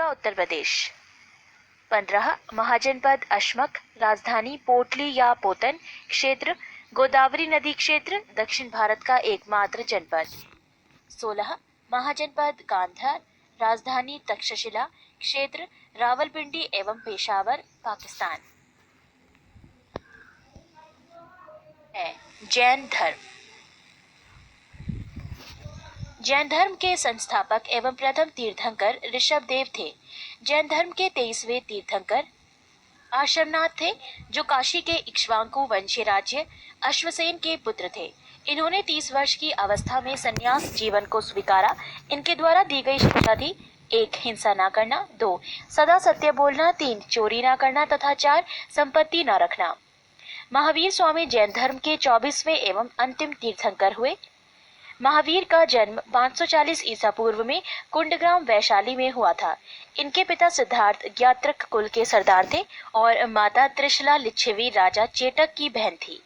मथुरा उत्तर प्रदेश। 15 महाजनपद अशमक, राजधानी पोटली या पोतन, क्षेत्र गोदावरी नदी क्षेत्र, दक्षिण भारत का एकमात्र जनपद। 16 महाजनपद गांधार, राजधानी तक्षशिला, क्षेत्र रावलपिंडी एवं पेशावर, पाकिस्तान। जैन धर्म। जैन धर्म के संस्थापक एवं प्रथम तीर्थंकर ऋषभदेव थे। जैन धर्म के 23वें तीर्थंकर आश्रमनाथ थे, जो काशी के इक्ष्वाकु वंशीय राज्य अश्वसेन के पुत्र थे। इन्होंने 30 वर्ष की अवस्था में संन्यास जीवन को स्वीकारा। इनके द्वारा दी गई शिक्षा थी: 1 हिंसा न करना, 2 सदा सत्य बोलना, 3 चोरी न करना तथा 4 संपत्ति न रखना। महावीर स्वामी जैन धर्म के 24वें एवं अंतिम तीर्थंकर हुए। महावीर का जन्म 540 ईसा पूर्व में कुंडग्राम वैशाली में हुआ था। इनके पिता सिद्धार्थ ज्ञात्रक कुल के सरदार थे और माता त्रिशला लिच्छवी राजा चेटक की बहन थी।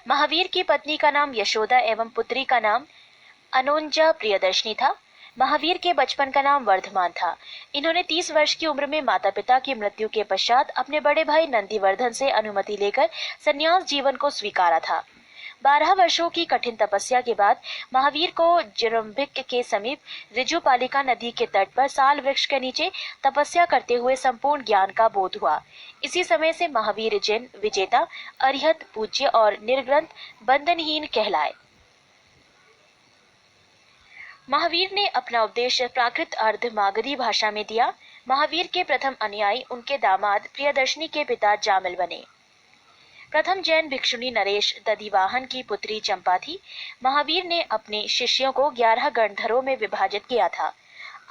महावीर की पत्नी का नाम यशोदा एवं पुत्री का नाम अनोंजा प्रियदर्शनी था। महावीर के बचपन का नाम वर्धमान था। इन्होंने 30 वर्ष की उम्र में माता पिता की मृत्यु के पश्चात अपने बड़े भाई नंदीवर्धन से अनुमति लेकर संन्यास जीवन को स्वीकारा था। 12 वर्षों की कठिन तपस्या के बाद महावीर को जरंभिक के समीप ऋजुपालिका नदी के तट पर साल वृक्ष के नीचे तपस्या करते हुए संपूर्ण ज्ञान का बोध हुआ। इसी समय से महावीर जैन विजेता, अरिहत, पूज्य और निर्ग्रंथ बंधनहीन कहलाए। महावीर ने अपना उपदेश प्राकृत अर्ध मागधी भाषा में दिया। महावीर के प्रथम अनुयायी उनके दामाद प्रियदर्शनी के पिता जामिल बने। प्रथम जैन भिक्षुणी नरेश दधिवाहन की पुत्री चंपा थी। महावीर ने अपने शिष्यों को 11 गंधर्वों में विभाजित किया था।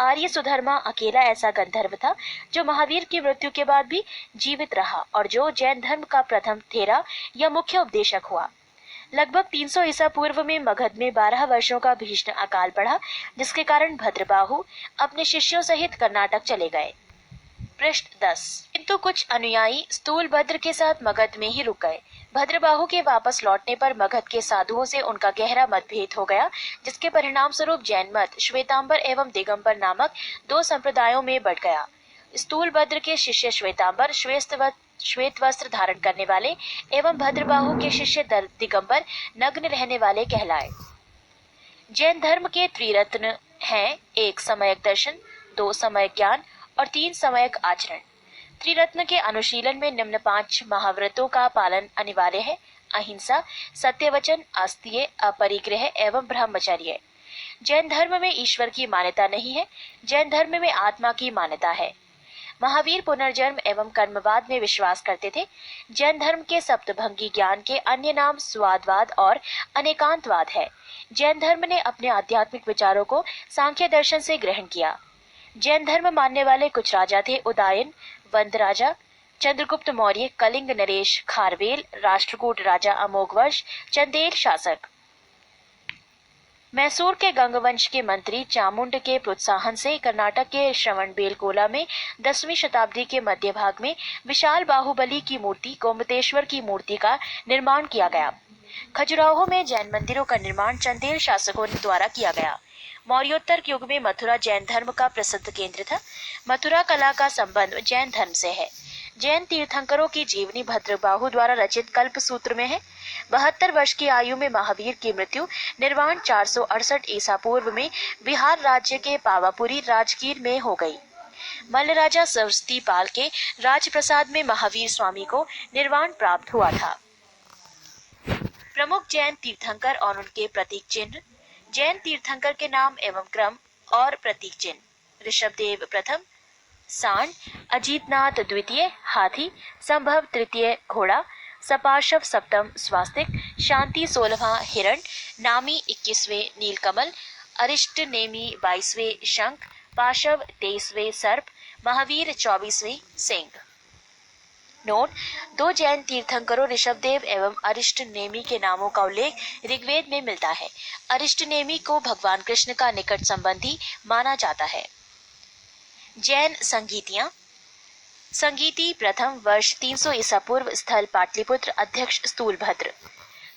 आर्य सुधर्मा अकेला ऐसा गंधर्व था जो महावीर की मृत्यु के बाद भी जीवित रहा और जो जैन धर्म का प्रथम थेरा या मुख्य उपदेशक हुआ। लगभग 300 ईसा पूर्व में मगध में 12 वर्षों का भीषण अकाल पड़ा, जिसके कारण भद्रबाहु अपने शिष्यों सहित कर्नाटक चले गए। पृष्ठ 10। किंतु कुछ अनुयायी स्थूलभद्र के साथ मगध में ही रुक गए। भद्रबाहु के वापस लौटने पर मगध के साधुओं से उनका गहरा मतभेद हो गया, जिसके परिणाम स्वरूप जैन मत श्वेतांबर एवं दिगंबर नामक 2 संप्रदायों में बढ़ गया। स्थूलभद्र के शिष्य श्वेतांबर श्वेत वस्त्र धारण करने वाले एवं भद्रबाहु के शिष्य दिगंबर नग्न रहने वाले कहलाए। जैन धर्म के त्रिरत्न हैं: 1 सम्यक दर्शन, 2 सम्यक ज्ञान और 3 सम्यक आचरण। त्रिरत्न के अनुशीलन में निम्न 5 महाव्रतों का पालन अनिवार्य है: अहिंसा, सत्यवचन, आस्तीय, अपरिग्रह एवं ब्रह्मचर्य। जैन धर्म में ईश्वर की मान्यता नहीं है। जैन धर्म में आत्मा की मान्यता है। महावीर पुनर्जन्म एवं कर्मवाद में विश्वास करते थे। जैन धर्म के सप्तभंगी ज्ञान के अन्य नाम स्वादवाद और अनेकांतवाद है। जैन धर्म ने अपने आध्यात्मिक विचारों को सांख्य दर्शन से ग्रहण किया। जैन धर्म मानने वाले कुछ राजा थे: उदयन वंद राजा, चंद्रगुप्त मौर्य, कलिंग नरेश खारवेल, राष्ट्रकूट राजा अमोघवर्ष, चंदेल शासक। मैसूर के गंगवंश के मंत्री चामुंड के प्रोत्साहन से कर्नाटक के श्रवणबेलगोला में 10वीं शताब्दी के मध्य भाग में विशाल बाहुबली की मूर्ति गोमतेश्वर की मूर्ति का निर्माण किया गया। खजुराहो में जैन मंदिरों का निर्माण चंदेल शासकों द्वारा किया गया। मौर्योत्तर युग में मथुरा जैन धर्म का प्रसिद्ध केंद्र था। मथुरा कला का संबंध जैन धर्म से है। जैन तीर्थंकरों की जीवनी भद्रबाहु द्वारा रचित कल्प सूत्र में है। 72 वर्ष की आयु में महावीर की मृत्यु निर्वाण 468 ईसा पूर्व में बिहार राज्य के पावापुरी राजगीर में हो गई। मल्ल राजा सरस्वती पाल के राजप्रसाद में महावीर स्वामी को निर्वाण प्राप्त हुआ था। प्रमुख जैन तीर्थंकर और उनके प्रतीक चिन्ह। जैन तीर्थंकर के नाम एवं क्रम और प्रतीक चिन्ह: ऋषभदेव प्रथम, सांड, अजीतनाथ द्वितीय, हाथी, संभव तृतीय, घोड़ा, सपार्शव सप्तम, स्वास्तिक, शांति 16वां, हिरण, नामी 21वें, नीलकमल, अरिष्ट नेमी 22वें, शंख, पाशव 23वें, सर्प, महावीर 24वें, सिंह। नोट: 2 जैन तीर्थंकरों ऋषभदेव एवं अरिष्ट नेमी के नामों का उल्लेख ऋग्वेद में मिलता है। अरिष्ट नेमी को भगवान कृष्ण का निकट संबंधी माना जाता है। जैन संगीतियां। संगीति प्रथम वर्ष 300 ईसा पूर्व, स्थल पाटलिपुत्र, अध्यक्ष स्थूलभद्र।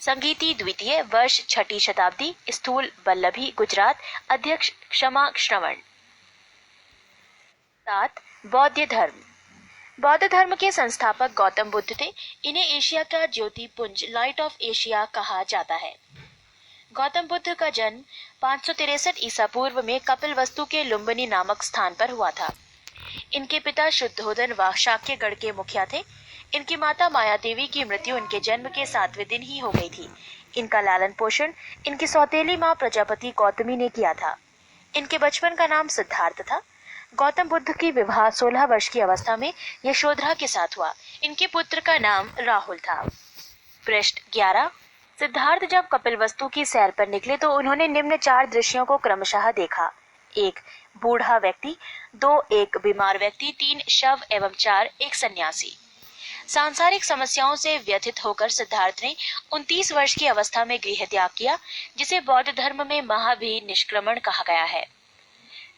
संगीति द्वितीय वर्ष 6ठी शताब्दी, स्थूल वल्लभी गुजरात, अध्यक्ष क्षमा श्रवण। 7. बौद्ध धर्म। बौद्ध धर्म के संस्थापक गौतम बुद्ध थे। इन्हें एशिया का ज्योतिपुंज लाइट ऑफ एशिया कहा जाता है। गौतम बुद्ध का जन्म 563 ईसा पूर्व में कपिलवस्तु के लुम्बिनी नामक स्थान पर हुआ था। इनके पिता शुद्धोधन व शाक्यगढ़ के मुखिया थे। इनकी माता माया देवी की मृत्यु इनके जन्म के 7वें दिन ही हो गई थी। इनका लालन पोषण इनकी सौतेली माँ प्रजापति गौतमी ने किया था। इनके बचपन का नाम सिद्धार्थ था। गौतम बुद्ध की विवाह 16 वर्ष की अवस्था में यशोधरा के साथ हुआ। इनके पुत्र का नाम राहुल था। पृष्ठ 11। सिद्धार्थ जब कपिलवस्तु की सैर पर निकले तो उन्होंने निम्न 4 दृश्यों को क्रमशः देखा। 1. बूढ़ा व्यक्ति, 2. एक बीमार व्यक्ति, 3. शव एवं 4. एक सन्यासी। सांसारिक समस्याओं से व्यथित होकर सिद्धार्थ ने 29 वर्ष की अवस्था में गृह त्याग किया, जिसे बौद्ध धर्म में महाभिनिष्क्रमण कहा गया है।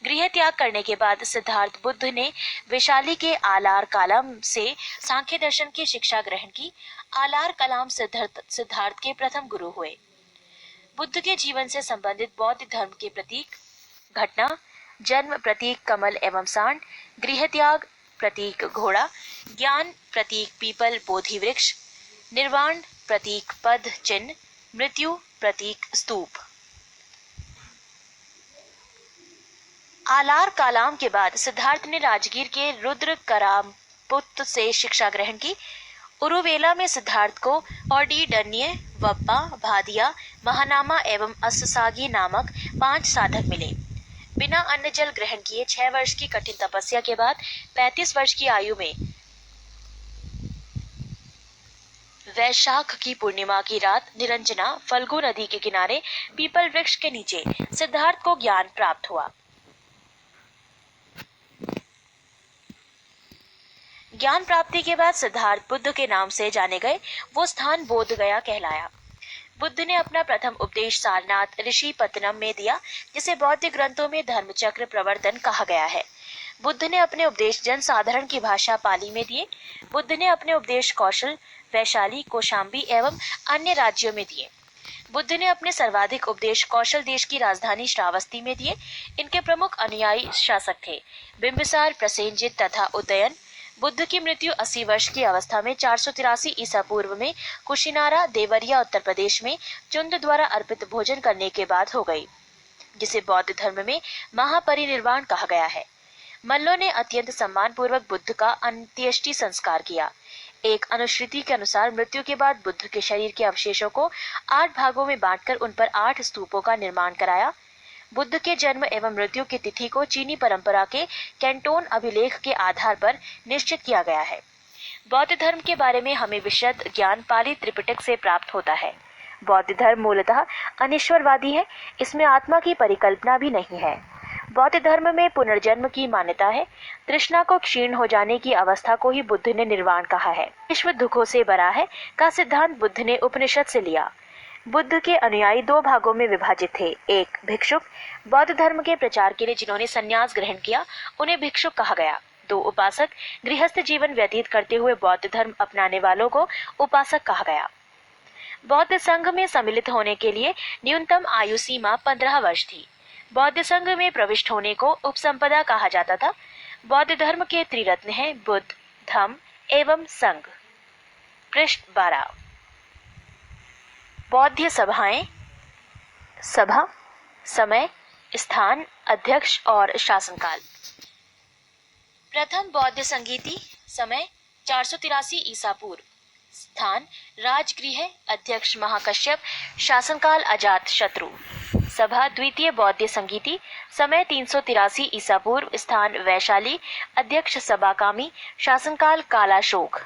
गृह त्याग करने के बाद सिद्धार्थ बुद्ध ने वैशाली के आलार कालम से सांख्य दर्शन की शिक्षा ग्रहण की। आलार कलाम सिद्धार्थ के प्रथम गुरु हुए। बुद्ध के जीवन से संबंधित बौद्ध धर्म के प्रतीक: घटना, जन्म प्रतीक कमल एवं सांड, गृह त्याग प्रतीक घोड़ा, ज्ञान प्रतीक पीपल बोधि वृक्ष, निर्वाण प्रतीक पद चिन्ह, मृत्यु प्रतीक स्तूप। आलार कालाम के बाद सिद्धार्थ ने राजगीर के रुद्र करामपुत से शिक्षा ग्रहण की। उरुवेला में सिद्धार्थ को औडीडन्य, वप्पा, भादिया, महानामा एवं अस्सागी नामक 5 साधक मिले। बिना अन्न जल ग्रहण किए 6 वर्ष की कठिन तपस्या के बाद 35 वर्ष की आयु में वैशाख की पूर्णिमा की रात निरंजना फल्गु नदी के किनारे पीपल वृक्ष के नीचे सिद्धार्थ को ज्ञान प्राप्त हुआ। ज्ञान प्राप्ति के बाद सिद्धार्थ बुद्ध के नाम से जाने गए। वो स्थान बोध गया कहलाया। बुद्ध ने अपना प्रथम उपदेश सारनाथ ऋषि पत्तनम में दिया, जिसे बौद्ध ग्रंथों में धर्मचक्र प्रवर्तन कहा गया है। बुद्ध ने अपने उपदेश जन साधारण की भाषा पाली में दिए। बुद्ध ने अपने उपदेश कौशल, वैशाली, कौशाम्बी एवं अन्य राज्यों में दिए। बुद्ध ने अपने सर्वाधिक उपदेश कौशल देश की राजधानी श्रावस्ती में दिए। इनके प्रमुख अनुयायी शासक थे बिंबिसार, प्रसेनजित तथा उदयन। बुद्ध की मृत्यु 80 वर्ष की अवस्था में 483 ईसा पूर्व में कुशिनारा, देवरिया, उत्तर प्रदेश में चुंद द्वारा अर्पित भोजन करने के बाद हो गई, जिसे बौद्ध धर्म में महापरिनिर्वाण कहा गया है। मल्लों ने अत्यंत सम्मान पूर्वक बुद्ध का अंत्येष्टि संस्कार किया। एक अनुश्रुति के अनुसार मृत्यु के बाद बुद्ध के शरीर के अवशेषों को 8 भागों में बांटकर उन पर 8 स्तूपों का निर्माण कराया। बुद्ध के जन्म एवं मृत्यु की तिथि को चीनी परंपरा के कैंटोन अभिलेख के आधार पर निश्चित किया गया है। बौद्ध धर्म के बारे में हमें विशद ज्ञान पाली त्रिपिटक से प्राप्त होता है। बौद्ध धर्म मूलतः अनिश्वरवादी है। इसमें आत्मा की परिकल्पना भी नहीं है। बौद्ध धर्म में पुनर्जन्म की मान्यता है। तृष्णा को क्षीण हो जाने की अवस्था को ही बुद्ध ने निर्वाण कहा है। विश्व दुखों से भरा है का सिद्धांत बुद्ध ने उपनिषद से लिया। बुद्ध के अनुयायी 2 भागों में विभाजित थे। एक, भिक्षुक, बौद्ध धर्म के प्रचार के लिए जिन्होंने संन्यास ग्रहण किया उन्हें भिक्षुक कहा गया। 2, उपासक, गृहस्थ जीवन व्यतीत करते हुए बौद्ध धर्म अपनाने वालों को उपासक कहा गया। बौद्ध संघ में सम्मिलित होने के लिए न्यूनतम आयु सीमा 15 वर्ष थी। बौद्ध संघ में प्रविष्ट होने को उपसंपदा कहा जाता था। बौद्ध धर्म के त्रिरत्न हैं बुद्ध, धम्म एवं संघ। पृष्ठ 12। बौद्ध सभाएं: सभा, समय, स्थान, अध्यक्ष और शासनकाल। प्रथम बौद्ध संगीति, समय 483 ईसा पूर्व, स्थान राजगृह, अध्यक्ष महाकश्यप, शासनकाल अजात शत्रु। सभा द्वितीय बौद्ध संगीति, समय 383 ईसा पूर्व, स्थान वैशाली, अध्यक्ष सबाकामी, शासनकाल कालाशोक।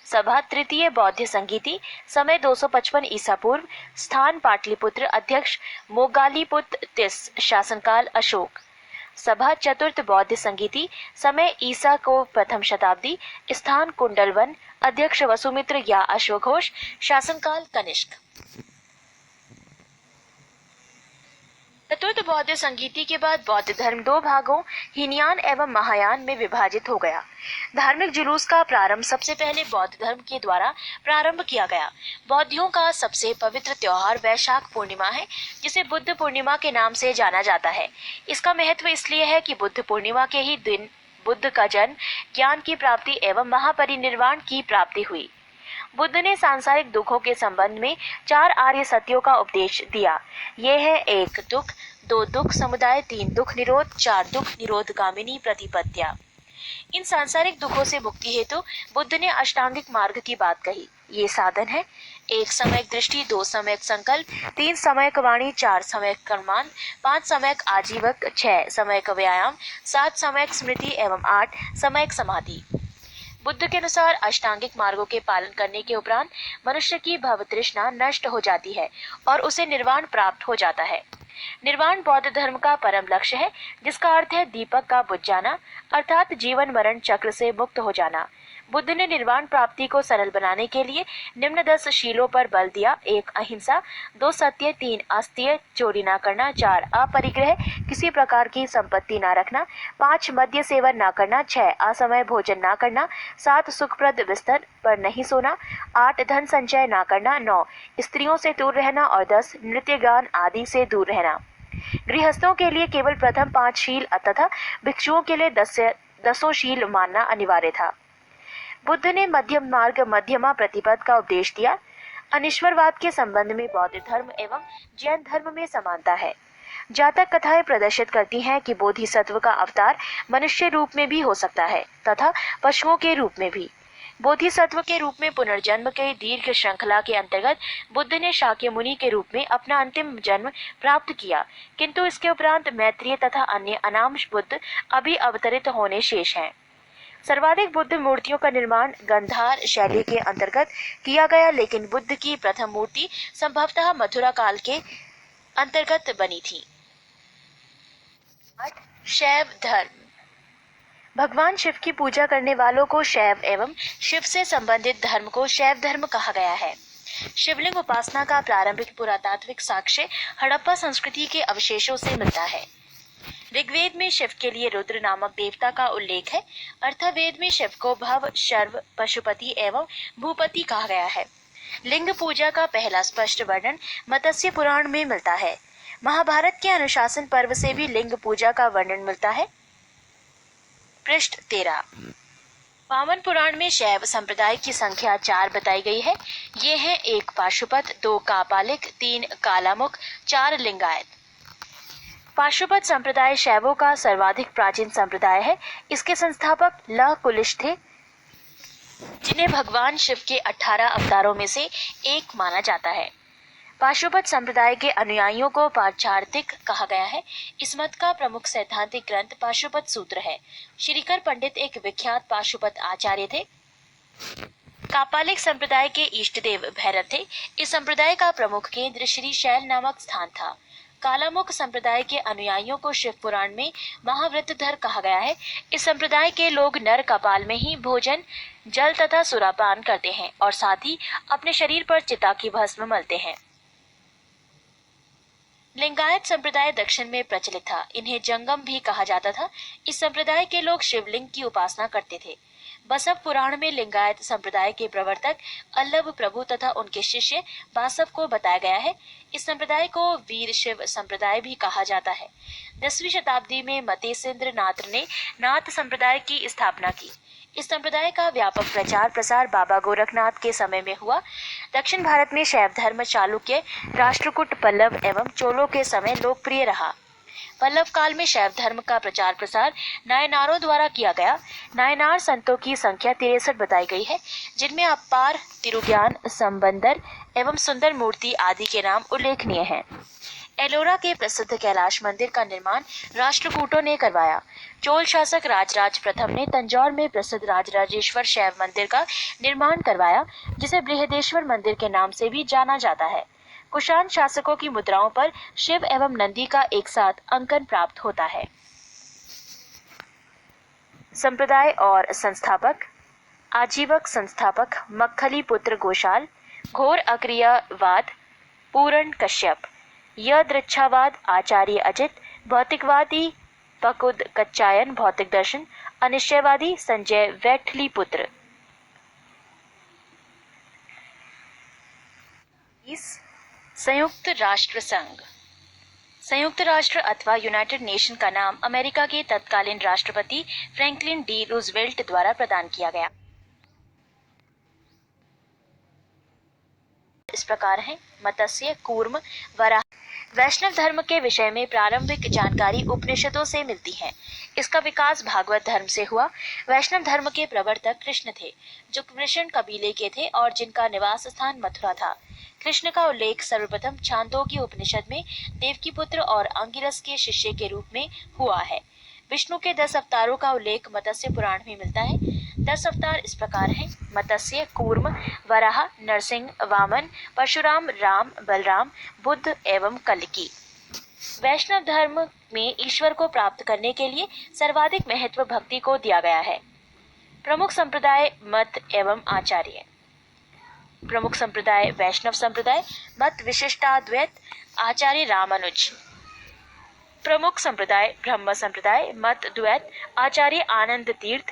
सभा तृतीय बौद्ध संगीति, समय 255 ईसा पूर्व, स्थान पाटलिपुत्र, अध्यक्ष मोगालीपुत्र तिस, शासनकाल अशोक। सभा चतुर्थ बौद्ध संगीति, समय ईसा को प्रथम शताब्दी, स्थान कुंडलवन, अध्यक्ष वसुमित्र या अश्वघोष, शासनकाल कनिष्क। चतुर्थ बौद्ध संगीति के बाद बौद्ध धर्म 2 भागों हीनयान एवं महायान में विभाजित हो गया। धार्मिक जुलूस का प्रारंभ सबसे पहले बौद्ध धर्म के द्वारा प्रारंभ किया गया। बौद्धियों का सबसे पवित्र त्योहार वैशाख पूर्णिमा है, जिसे बुद्ध पूर्णिमा के नाम से जाना जाता है। इसका महत्व इसलिए है कि बुद्ध पूर्णिमा के ही दिन बुद्ध का जन्म, ज्ञान की प्राप्ति एवं महापरिनिर्वाण की प्राप्ति हुई। बुद्ध ने सांसारिक दुखों के संबंध में 4 आर्य सत्यों का उपदेश दिया। ये है 1 दुख, 2 दुख समुदाय, 3 दुख निरोध, 4 दुख निरोध गामिनी प्रतिपत्तियां। इन सांसारिक दुखों से मुक्ति हेतु बुद्ध ने अष्टांगिक मार्ग की बात कही। ये साधन है 1 सम्यक दृष्टि, 2 सम्यक संकल्प, 3 सम्यक वाणी, 4 सम्यक कर्मांत, 5 सम्यक आजीवक, 6 सम्यक व्यायाम, 7 सम्यक स्मृति एवं 8 सम्यक समाधि। बुद्ध के अनुसार अष्टांगिक मार्गों के पालन करने के उपरांत मनुष्य की भव तृष्णा नष्ट हो जाती है और उसे निर्वाण प्राप्त हो जाता है। निर्वाण बौद्ध धर्म का परम लक्ष्य है, जिसका अर्थ है दीपक का बुझ जाना, अर्थात जीवन मरण चक्र से मुक्त हो जाना। बुद्ध ने निर्वाण प्राप्ति को सरल बनाने के लिए निम्न 10 शीलों पर बल दिया। 1 अहिंसा, 2 सत्य, 3 अस्तेय, चोरी न करना, 4 अपरिग्रह, किसी प्रकार की संपत्ति न रखना, 5 मद्य सेवन न करना, 6 असमय भोजन न करना, 7 सुखप्रद बिस्तर पर नहीं सोना, 8 धन संचय न करना, 9 स्त्रियों से दूर रहना और 10 नृत्य गान आदि से दूर रहना। गृहस्थों के लिए केवल प्रथम 5 शील तथा भिक्षुओं के लिए 10 शील मानना अनिवार्य था। बुद्ध ने मध्यम मार्ग मध्यमा प्रतिपद का उपदेश दिया। अनिश्वरवाद के संबंध में बौद्ध धर्म एवं जैन धर्म में समानता है। जातक कथाएं प्रदर्शित करती हैं कि बोधिसत्व का अवतार मनुष्य रूप में भी हो सकता है तथा पशुओं के रूप में भी। बोधिसत्व के रूप में पुनर्जन्म के दीर्घ श्रृंखला के अंतर्गत बुद्ध ने शाक्य मुनि के रूप में अपना अंतिम जन्म प्राप्त किया, किंतु इसके उपरांत मैत्रेय तथा अन्य अनामश बुद्ध अभी अवतरित होने शेष हैं। सर्वाधिक बुद्ध मूर्तियों का निर्माण गंधार शैली के अंतर्गत किया गया, लेकिन बुद्ध की प्रथम मूर्ति संभवतः मथुरा काल के अंतर्गत बनी थी। शैव धर्म। भगवान शिव की पूजा करने वालों को शैव एवं शिव से संबंधित धर्म को शैव धर्म कहा गया है। शिवलिंग उपासना का प्रारंभिक पुरातात्विक साक्ष्य हड़प्पा संस्कृति के अवशेषों से मिलता है। ऋग्वेद में शिव के लिए रुद्र नामक देवता का उल्लेख है। अर्थवेद में शिव को भव, शर्व, पशुपति एवं भूपति कहा गया है। लिंग पूजा का पहला स्पष्ट वर्णन मत्स्य पुराण में मिलता है। महाभारत के अनुशासन पर्व से भी लिंग पूजा का वर्णन मिलता है। पृष्ठ 13। वामन पुराण में शैव संप्रदाय की संख्या 4 बताई गई है। ये हैं 1 पाशुपत, 2 कापालिक, 3 कालामुख, 4 लिंगायत। पाशुपत संप्रदाय शैवों का सर्वाधिक प्राचीन संप्रदाय है। इसके संस्थापक लह कुलिश थे, जिन्हें भगवान शिव के 18 अवतारों में से एक माना जाता है। पाशुपत संप्रदाय के अनुयायियों को पाचार्थिक कहा गया है। इस मत का प्रमुख सैद्धांतिक ग्रंथ पाशुपत सूत्र है। श्रीकर पंडित एक विख्यात पाशुपत आचार्य थे। कापालिक संप्रदाय के इष्ट देव भैरव थे। इस संप्रदाय का प्रमुख केंद्र श्री शैल नामक स्थान था। कालामुख संप्रदाय के अनुयायियों को शिव पुराण में महाव्रतधर कहा गया है। इस संप्रदाय के लोग नर कपाल में ही भोजन, जल तथा सुरापान करते हैं और साथ ही अपने शरीर पर चिता की भस्म मलते हैं। लिंगायत संप्रदाय दक्षिण में प्रचलित था। इन्हें जंगम भी कहा जाता था। इस संप्रदाय के लोग शिवलिंग की उपासना करते थे। बसव पुराण में लिंगायत संप्रदाय के प्रवर्तक अल्लभ प्रभु तथा उनके शिष्य बासव को बताया गया है। इस संप्रदाय को वीर शिव संप्रदाय भी कहा जाता है। 10वीं शताब्दी में मतेन्द्र नाथ ने नाथ संप्रदाय की स्थापना की। इस संप्रदाय का व्यापक प्रचार प्रसार बाबा गोरखनाथ के समय में हुआ। दक्षिण भारत में शैव धर्म चालुक्य, राष्ट्रकूट, पल्लव एवं चोलों के समय लोकप्रिय रहा। पल्लव काल में शैव धर्म का प्रचार प्रसार नायनारों द्वारा किया गया। नायनार संतों की संख्या 63 बताई गई है, जिनमें अपार, तिरुज्ञान, संबंदर एवं सुंदर मूर्ति आदि के नाम उल्लेखनीय हैं। एलोरा के प्रसिद्ध कैलाश मंदिर का निर्माण राष्ट्रकूटों ने करवाया। चोल शासक राजराज प्रथम ने तंजौर में प्रसिद्ध राजराजेश्वर शैव मंदिर का निर्माण करवाया, जिसे बृहदेश्वर मंदिर के नाम से भी जाना जाता है। कुषाण शासकों की मुद्राओं पर शिव एवं नंदी का एक साथ अंकन प्राप्त होता है। संप्रदाय और संस्थापक। आजीवक संस्थापक मक्खली पुत्र गोशाल, घोर अक्रियावाद पूरण कश्यप, यदृच्छावाद आचार्य अजित, भौतिकवादी पकुद कच्चायन, भौतिक दर्शन अनिश्चयवादी संजय वैठली पुत्र। संयुक्त राष्ट्र संघ। संयुक्त राष्ट्र अथवा यूनाइटेड नेशन का नाम अमेरिका के तत्कालीन राष्ट्रपति फ्रैंकलिन डी रूजवेल्ट द्वारा प्रदान किया गया। इस प्रकार है मत्स्य, कूर्म, वराह। वैष्णव धर्म के विषय में प्रारंभिक जानकारी उपनिषदों से मिलती है। इसका विकास भागवत धर्म से हुआ। वैष्णव धर्म के प्रवर्तक कृष्ण थे, जो कृष्ण कबीले के थे और जिनका निवास स्थान मथुरा था। कृष्ण का उल्लेख सर्वप्रथम छांदोग्य उपनिषद में देवकीपुत्र और अंगिरस के शिष्य के रूप में हुआ है। विष्णु के 10 अवतारों का उल्लेख मत्स्य पुराण में मिलता है। 10 अवतार इस प्रकार हैं: मत्स्य, कूर्म, वराह, नरसिंह, वामन, परशुराम, राम, बलराम, बुद्ध एवं कल्की। वैष्णव धर्म में ईश्वर को प्राप्त करने के लिए सर्वाधिक महत्व भक्ति को दिया गया है। प्रमुख संप्रदाय, मत एवं आचार्य। प्रमुख संप्रदाय वैष्णव संप्रदाय, मत विशिष्टाद्वैत, आचार्य रामानुज। प्रमुख संप्रदाय ब्रह्म संप्रदाय, मत द्वैत, आचार्य आनंद तीर्थ।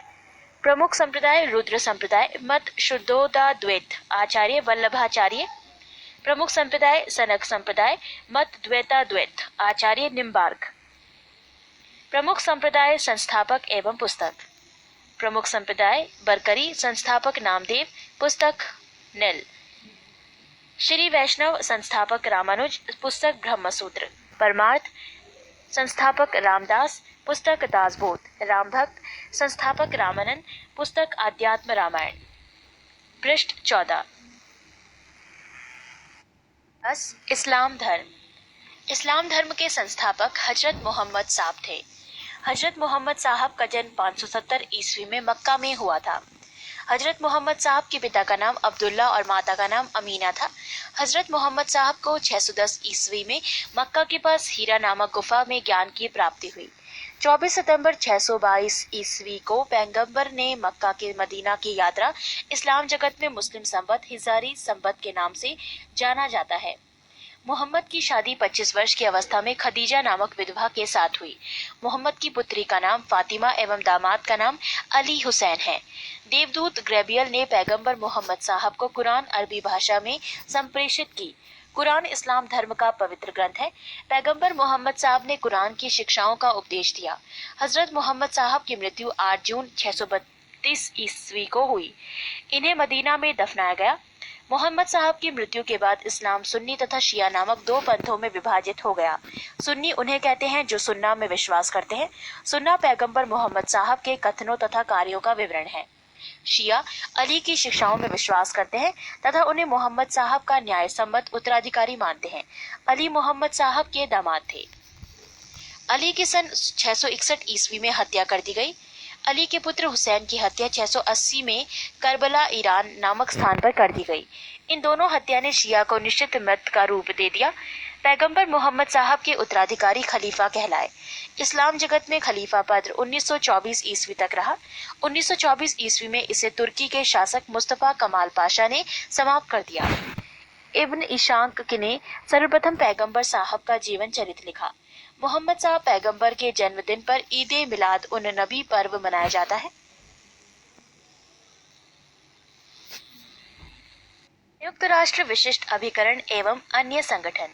प्रमुख संप्रदाय रुद्र संप्रदाय, मत शुद्धोदाद्वैत, आचार्य वल्लभाचार्य। प्रमुख संप्रदाय सनक संप्रदाय, मत द्वैताद्वैत, आचार्य निम्बार्क। प्रमुख संप्रदाय संस्थापक एवं पुस्तक। प्रमुख संप्रदाय बरकरी, संस्थापक नामदेव, पुस्तक नील। श्री वैष्णव संस्थापक रामानुज, पुस्तक ब्रह्मसूत्र। परमार्थ संस्थापक रामदास, पुस्तक दासबोध। राम भक्त संस्थापक रामानंद, पुस्तक आध्यात्म रामायण। पृष्ठ 14। इस्लाम धर्म। इस्लाम धर्म के संस्थापक हजरत मोहम्मद साहब थे। हजरत मोहम्मद साहब का जन्म 570 ईस्वी में मक्का में हुआ था। हजरत मोहम्मद साहब के पिता का नाम अब्दुल्ला और माता का नाम अमीना था। हजरत मोहम्मद साहब को 610 ईस्वी में मक्का के पास हीरा नामक गुफा में ज्ञान की प्राप्ति हुई। 24 सितंबर 622 ईस्वी को पैगंबर ने मक्का के मदीना की यात्रा इस्लाम जगत में मुस्लिम संवत हिजारी संवत के नाम से जाना जाता है। मोहम्मद की शादी 25 वर्ष की अवस्था में खदीजा नामक विधवा के साथ हुई। मोहम्मद की पुत्री का नाम फातिमा एवं दामाद का नाम अली हुसैन है। देवदूत ग्रेबियल ने पैगंबर मोहम्मद साहब को कुरान अरबी भाषा में संप्रेषित की। कुरान इस्लाम धर्म का पवित्र ग्रंथ है। पैगंबर मोहम्मद साहब ने कुरान की शिक्षाओं का उपदेश दिया। हजरत मोहम्मद साहब की मृत्यु 8 जून 632 ईस्वी को हुई। इन्हें मदीना में दफनाया गया। मोहम्मद साहब की मृत्यु के बाद इस्लाम सुन्नी तथा शिया नामक 2 पंथों में विभाजित हो गया। सुन्नी उन्हें कहते हैं जो सुन्ना में विश्वास करते हैं। सुन्ना पैगंबर मोहम्मद साहब के कथनों तथा कार्यों का विवरण है। शिया अली की शिक्षाओं में विश्वास करते हैं तथा उन्हें मोहम्मद साहब का न्याय सम्मत उत्तराधिकारी मानते हैं। अली मोहम्मद साहब के दामाद थे। अली की सन 661 ईस्वी में हत्या कर दी गई। अली के पुत्र हुसैन की हत्या 680 में करबला ईरान नामक स्थान पर कर दी गई। इन दोनों हत्या ने शिया को निश्चित मत का रूप दे दिया। पैगंबर मोहम्मद साहब के उत्तराधिकारी खलीफा कहलाए। इस्लाम जगत में खलीफा पद 1924 ईस्वी तक रहा। 1924 ईस्वी में इसे तुर्की के शासक मुस्तफा कमाल पाशा ने समाप्त कर दिया। इब्न इशाक ने सर्वप्रथम पैगंबर साहब का जीवन चरित्र लिखा। मोहम्मद साहब पैगंबर के जन्मदिन पर ईद मिलाद उन नबी पर्व मनाया जाता है। संयुक्त राष्ट्र विशिष्ट अभिकरण एवं अन्य संगठन।